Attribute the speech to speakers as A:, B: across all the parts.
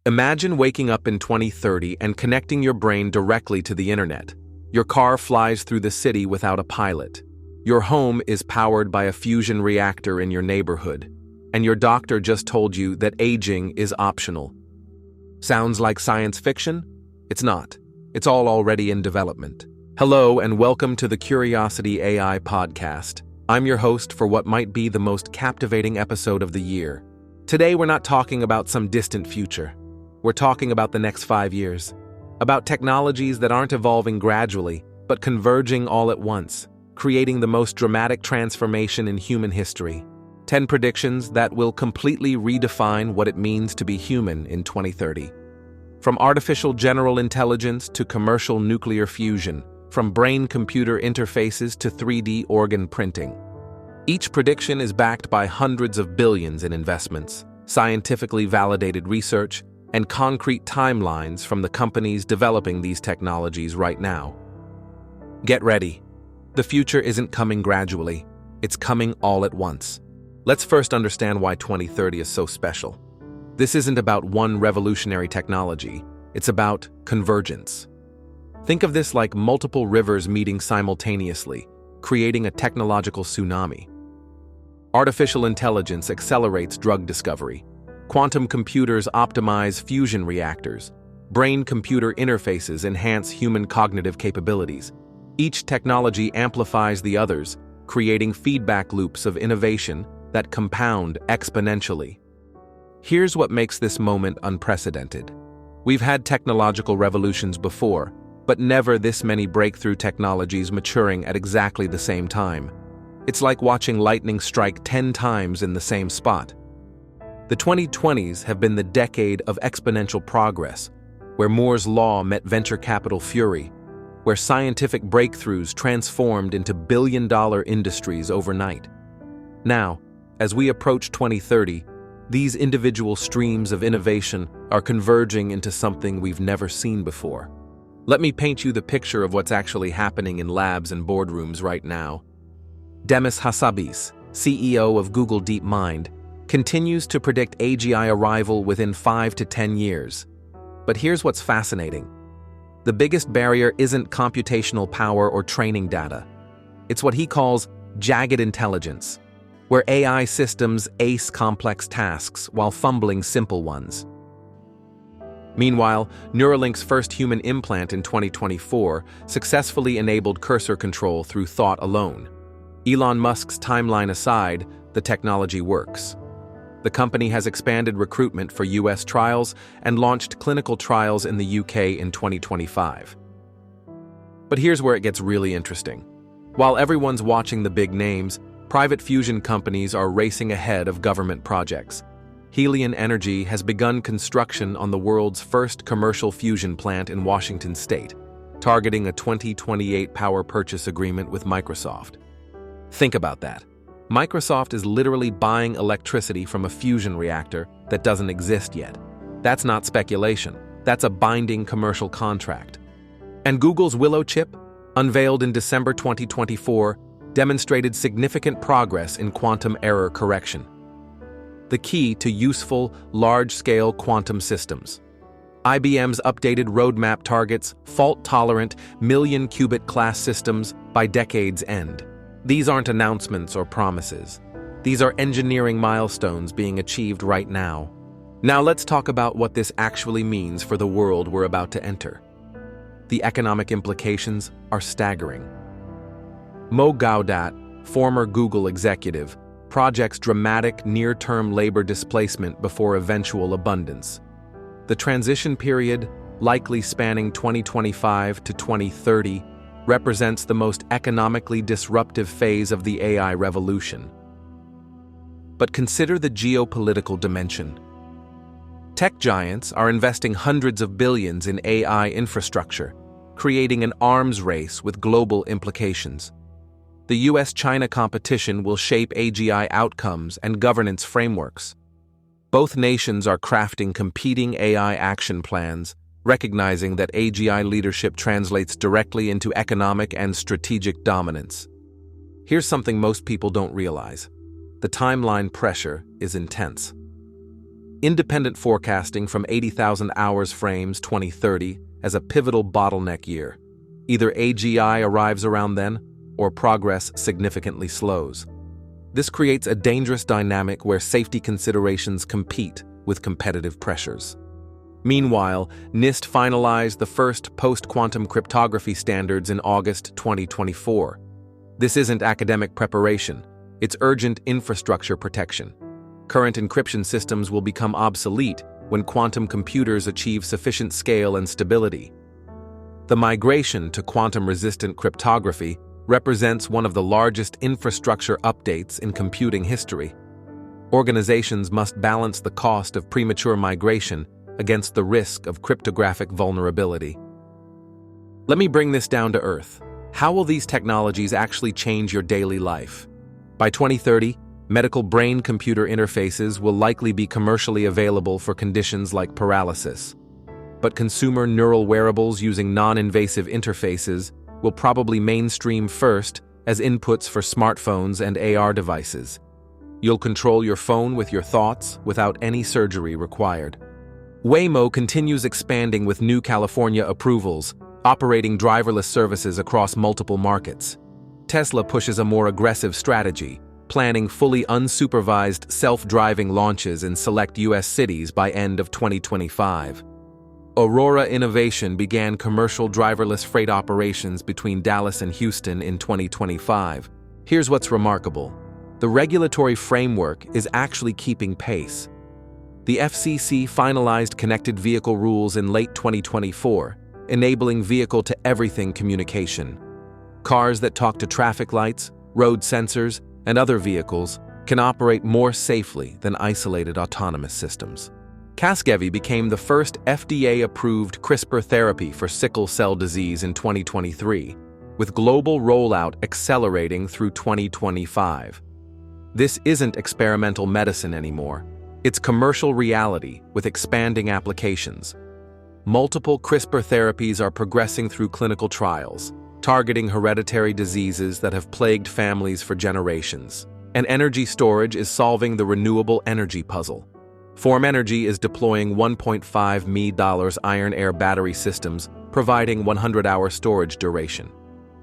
A: Imagine waking up in 2030 and connecting your brain directly to the internet. Your car flies through the city without a pilot. Your home is powered by a fusion reactor in your neighborhood. And your doctor just told you that aging is optional. Sounds like science fiction? It's not. It's all already in development. Hello and welcome to the Curiosity AI podcast. I'm your host for what might be the most captivating episode of the year. Today we're not talking about some distant future. We're talking about the next 5 years. About technologies that aren't evolving gradually, but converging all at once, creating the most dramatic transformation in human history. 10 predictions that will completely redefine what it means to be human in 2030. From artificial general intelligence to commercial nuclear fusion, from brain-computer interfaces to 3D organ printing. Each prediction is backed by hundreds of billions in investments, scientifically validated research, and concrete timelines from the companies developing these technologies right now. Get ready. The future isn't coming gradually, it's coming all at once. Let's first understand why 2030 is so special. This isn't about one revolutionary technology, it's about convergence. Think of this like multiple rivers meeting simultaneously, creating a technological tsunami. Artificial intelligence accelerates drug discovery. Quantum computers optimize fusion reactors. Brain-computer interfaces enhance human cognitive capabilities. Each technology amplifies the others, creating feedback loops of innovation that compound exponentially. Here's what makes this moment unprecedented. We've had technological revolutions before, but never this many breakthrough technologies maturing at exactly the same time. It's like watching lightning strike 10 times in the same spot. The 2020s have been the decade of exponential progress, where Moore's law met venture capital fury, where scientific breakthroughs transformed into billion-dollar industries overnight. Now, as we approach 2030, these individual streams of innovation are converging into something we've never seen before. Let me paint you the picture of what's actually happening in labs and boardrooms right now. Demis Hassabis, CEO of Google DeepMind, continues to predict AGI arrival within 5 to 10 years. But here's what's fascinating. The biggest barrier isn't computational power or training data. It's what he calls jagged intelligence, where AI systems ace complex tasks while fumbling simple ones. Meanwhile, Neuralink's first human implant in 2024 successfully enabled cursor control through thought alone. Elon Musk's timeline aside, the technology works. The company has expanded recruitment for US trials and launched clinical trials in the UK in 2025. But here's where it gets really interesting. While everyone's watching the big names, private fusion companies are racing ahead of government projects. Helion Energy has begun construction on the world's first commercial fusion plant in Washington state, targeting a 2028 power purchase agreement with Microsoft. Think about that. Microsoft is literally buying electricity from a fusion reactor that doesn't exist yet. That's not speculation. That's a binding commercial contract. And Google's Willow chip, unveiled in December 2024, demonstrated significant progress in quantum error correction, the key to useful, large-scale quantum systems. IBM's updated roadmap targets fault-tolerant, million-qubit class systems by decade's end. These aren't announcements or promises. These are engineering milestones being achieved right now. Now let's talk about what this actually means for the world we're about to enter. The economic implications are staggering. Mo Gaudat, former Google executive, projects dramatic near-term labor displacement before eventual abundance. The transition period, likely spanning 2025 to 2030, represents the most economically disruptive phase of the AI revolution. But consider the geopolitical dimension. Tech giants are investing hundreds of billions in AI infrastructure, creating an arms race with global implications. The US-China competition will shape AGI outcomes and governance frameworks. Both nations are crafting competing AI action plans, recognizing that AGI leadership translates directly into economic and strategic dominance. Here's something most people don't realize. The timeline pressure is intense. Independent forecasting from 80,000 hours frames 2030 as a pivotal bottleneck year. Either AGI arrives around then, or progress significantly slows. This creates a dangerous dynamic where safety considerations compete with competitive pressures. Meanwhile, NIST finalized the first post-quantum cryptography standards in August 2024. This isn't academic preparation, it's urgent infrastructure protection. Current encryption systems will become obsolete when quantum computers achieve sufficient scale and stability. The migration to quantum-resistant cryptography represents one of the largest infrastructure updates in computing history. Organizations must balance the cost of premature migration against the risk of cryptographic vulnerability. Let me bring this down to earth. How will these technologies actually change your daily life? By 2030, medical brain-computer interfaces will likely be commercially available for conditions like paralysis. But consumer neural wearables using non-invasive interfaces will probably mainstream first as inputs for smartphones and AR devices. You'll control your phone with your thoughts without any surgery required. Waymo continues expanding with new California approvals, operating driverless services across multiple markets. Tesla pushes a more aggressive strategy, planning fully unsupervised self-driving launches in select U.S. cities by end of 2025. Aurora Innovation began commercial driverless freight operations between Dallas and Houston in 2025. Here's what's remarkable. The regulatory framework is actually keeping pace. The FCC finalized connected vehicle rules in late 2024, enabling vehicle-to-everything communication. Cars that talk to traffic lights, road sensors, and other vehicles can operate more safely than isolated autonomous systems. Casgevy became the first FDA-approved CRISPR therapy for sickle cell disease in 2023, with global rollout accelerating through 2025. This isn't experimental medicine anymore. It's commercial reality with expanding applications. Multiple CRISPR therapies are progressing through clinical trials, targeting hereditary diseases that have plagued families for generations. And energy storage is solving the renewable energy puzzle. Form Energy is deploying $1.5 million iron-air battery systems, providing 100-hour storage duration.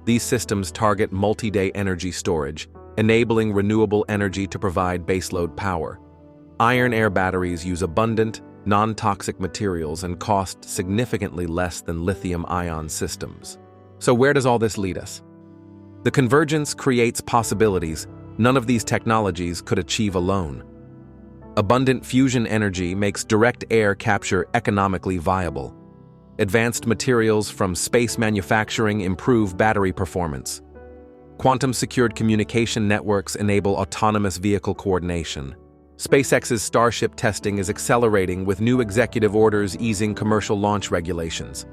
A: These systems target multi-day energy storage, enabling renewable energy to provide baseload power. Iron-air batteries use abundant, non-toxic materials and cost significantly less than lithium-ion systems. So where does all this lead us? The convergence creates possibilities none of these technologies could achieve alone. Abundant fusion energy makes direct air capture economically viable. Advanced materials from space manufacturing improve battery performance. Quantum-secured communication networks enable autonomous vehicle coordination. SpaceX's Starship testing is accelerating with new executive orders easing commercial launch regulations.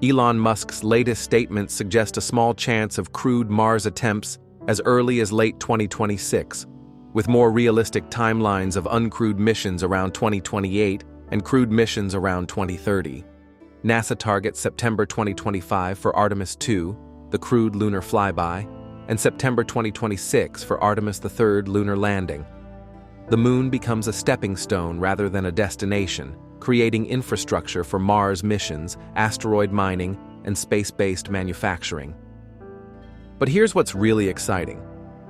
A: Elon Musk's latest statements suggest a small chance of crewed Mars attempts as early as late 2026, with more realistic timelines of uncrewed missions around 2028 and crewed missions around 2030. NASA targets September 2025 for Artemis II, the crewed lunar flyby, and September 2026 for Artemis III lunar landing. The moon becomes a stepping stone rather than a destination, creating infrastructure for Mars missions, asteroid mining, and space-based manufacturing. But here's what's really exciting.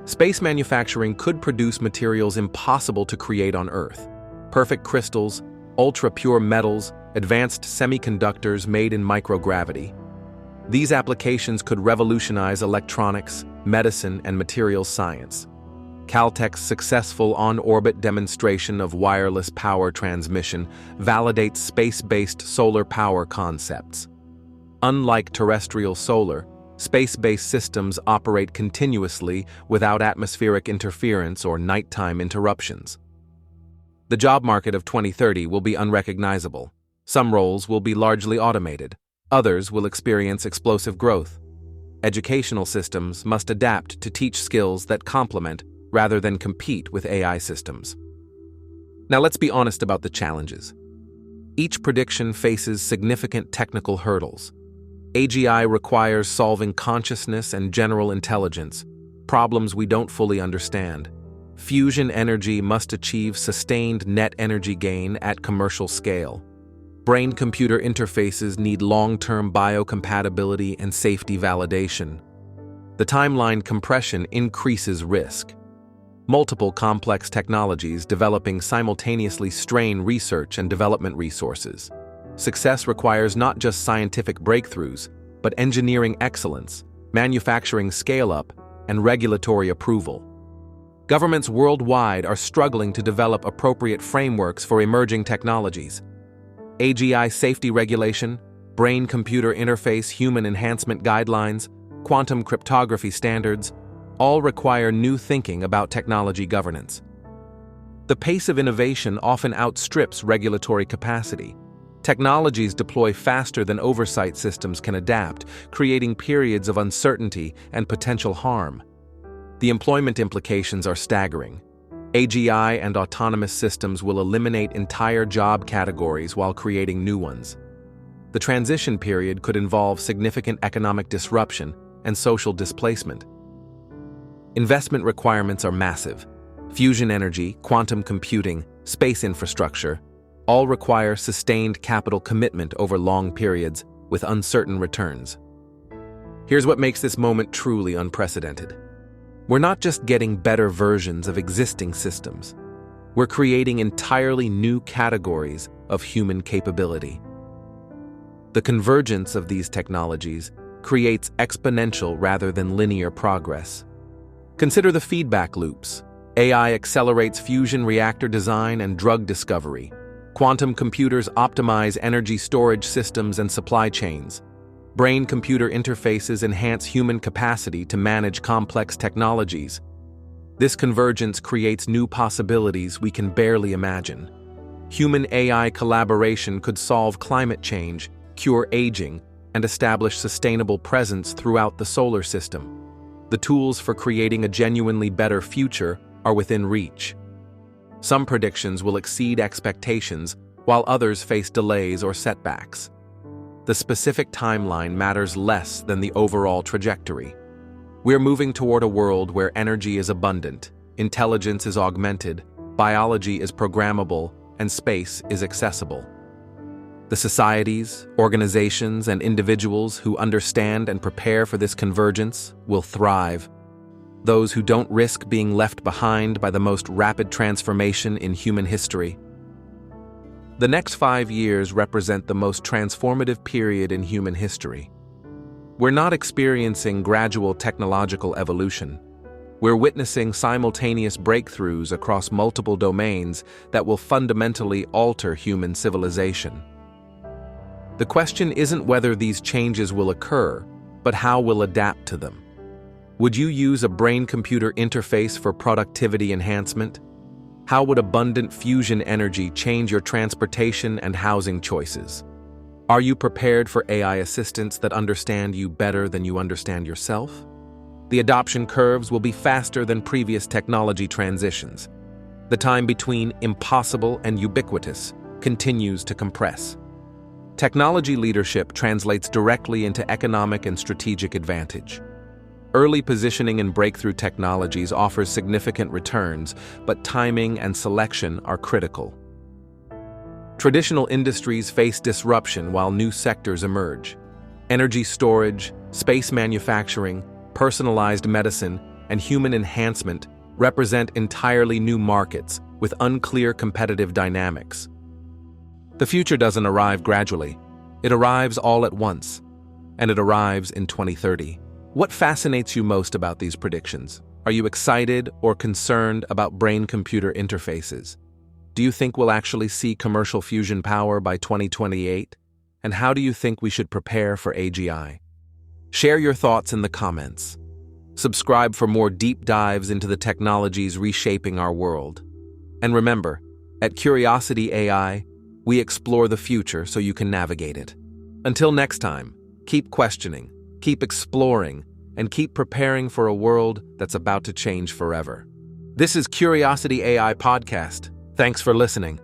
A: Space manufacturing could produce materials impossible to create on Earth. Perfect crystals, ultra-pure metals, advanced semiconductors made in microgravity. These applications could revolutionize electronics, medicine, and materials science. Caltech's successful on-orbit demonstration of wireless power transmission validates space-based solar power concepts. Unlike terrestrial solar, space-based systems operate continuously without atmospheric interference or nighttime interruptions. The job market of 2030 will be unrecognizable. Some roles will be largely automated. Others will experience explosive growth. Educational systems must adapt to teach skills that complement rather than compete with AI systems. Now let's be honest about the challenges. Each prediction faces significant technical hurdles. AGI requires solving consciousness and general intelligence, problems we don't fully understand. Fusion energy must achieve sustained net energy gain at commercial scale. Brain-computer interfaces need long-term biocompatibility and safety validation. The timeline compression increases risk. Multiple complex technologies developing simultaneously strain research and development resources. Success requires not just scientific breakthroughs, but engineering excellence, manufacturing scale-up, and regulatory approval. Governments worldwide are struggling to develop appropriate frameworks for emerging technologies. AGI safety regulation, brain-computer interface human enhancement guidelines, quantum cryptography standards, all require new thinking about technology governance. The pace of innovation often outstrips regulatory capacity. Technologies deploy faster than oversight systems can adapt, creating periods of uncertainty and potential harm. The employment implications are staggering. AGI and autonomous systems will eliminate entire job categories while creating new ones. The transition period could involve significant economic disruption and social displacement. Investment requirements are massive. Fusion energy, quantum computing, space infrastructure, all require sustained capital commitment over long periods with uncertain returns. Here's what makes this moment truly unprecedented. We're not just getting better versions of existing systems. We're creating entirely new categories of human capability. The convergence of these technologies creates exponential rather than linear progress. Consider the feedback loops. AI accelerates fusion reactor design and drug discovery. Quantum computers optimize energy storage systems and supply chains. Brain-computer interfaces enhance human capacity to manage complex technologies. This convergence creates new possibilities we can barely imagine. Human-AI collaboration could solve climate change, cure aging, and establish sustainable presence throughout the solar system. The tools for creating a genuinely better future are within reach. Some predictions will exceed expectations, while others face delays or setbacks. The specific timeline matters less than the overall trajectory. We're moving toward a world where energy is abundant, intelligence is augmented, biology is programmable, and space is accessible. The societies, organizations, and individuals who understand and prepare for this convergence will thrive. Those who don't risk being left behind by the most rapid transformation in human history. The next 5 years represent the most transformative period in human history. We're not experiencing gradual technological evolution. We're witnessing simultaneous breakthroughs across multiple domains that will fundamentally alter human civilization. The question isn't whether these changes will occur, but how we'll adapt to them. Would you use a brain-computer interface for productivity enhancement? How would abundant fusion energy change your transportation and housing choices? Are you prepared for AI assistants that understand you better than you understand yourself? The adoption curves will be faster than previous technology transitions. The time between impossible and ubiquitous continues to compress. Technology leadership translates directly into economic and strategic advantage. Early positioning in breakthrough technologies offers significant returns, but timing and selection are critical. Traditional industries face disruption while new sectors emerge. Energy storage, space manufacturing, personalized medicine, and human enhancement represent entirely new markets with unclear competitive dynamics. The future doesn't arrive gradually. It arrives all at once, and it arrives in 2030. What fascinates you most about these predictions? Are you excited or concerned about brain-computer interfaces? Do you think we'll actually see commercial fusion power by 2028? And how do you think we should prepare for AGI? Share your thoughts in the comments. Subscribe for more deep dives into the technologies reshaping our world. And remember, at Curiosity AI, we explore the future so you can navigate it. Until next time, keep questioning, keep exploring, and keep preparing for a world that's about to change forever. This is Curiosity AI Podcast. Thanks for listening.